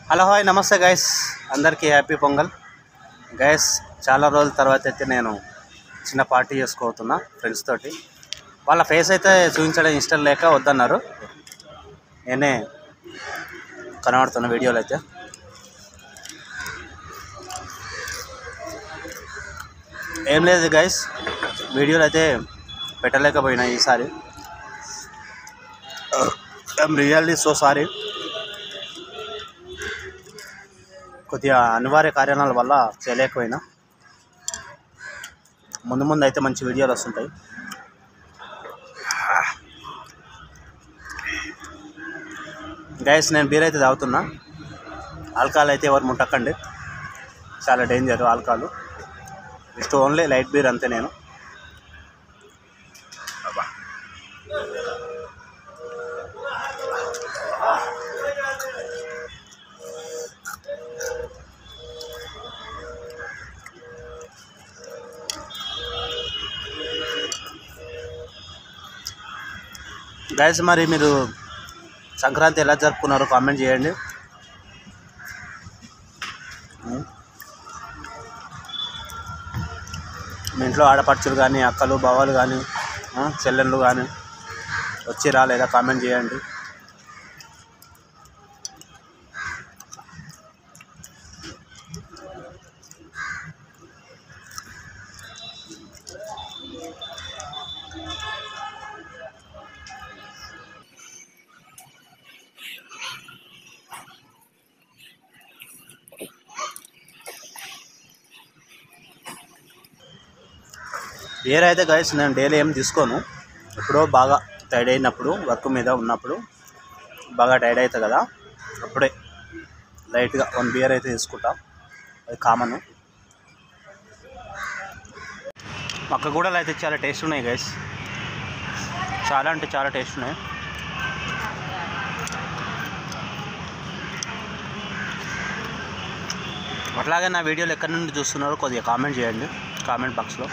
Hello hi నమస్తే guys, అందరికీ happy pongal. Guys చాలా రోజుల తర్వాత అయితే నేను చిన్న పార్టీ చేసుకోతున్నా ఫ్రెండ్స్ తోటి. వాళ్ళ ఫేస్ అయితే చూపించడం ఇష్టం లేక వద్దన్నారు. నేనే కనబడుతున్న వీడియోలు అయితే ఏం లేదు గైస్, వీడియోలు అయితే పెట్టలేకపోయినా ఈసారి. I'm really so sorry. కొద్దిగా అనివార్య కారణాల వల్ల చేయలేకపోయినా. ముందు ముందు అయితే మంచి వీడియోలు వస్తుంటాయి. గైస్ నేను బీర్ అయితే తాగుతున్నా. ఆల్కహాల్ అయితే ఎవరు ముట్టకండి, చాలా danger alcohol. Just only light beer అంతే. నేను గైస్ మరి మీరు సంక్రాంతి ఎలా జరుపుకున్నారో కామెంట్ చేయండి. మీ ఇంట్లో ఆడపడుచులు కానీ, అక్కలు బావాలు కానీ, చెల్లెళ్ళు కానీ వచ్చి రాలేదా కామెంట్ చేయండి. బీర్ అయితే గైస్ నేను డైలీ ఏం తీసుకోను. ఎప్పుడో బాగా టైర్డ్ అయినప్పుడు, వర్క్ మీద ఉన్నప్పుడు బాగా టైర్డ్ అవుతుంది కదా, అప్పుడే లైట్గా 1 బీర్ అయితే తీసుకుంటా. అది కామన్. మక్కగూడలు అయితే చాలా టేస్ట్ ఉన్నాయి గైస్, చాలా అంటే చాలా టేస్ట్ ఉన్నాయి. అట్లాగే నా వీడియోలు ఎక్కడి నుండి చూస్తున్నారో కొద్దిగా కామెంట్ చేయండి కామెంట్ బాక్స్లో.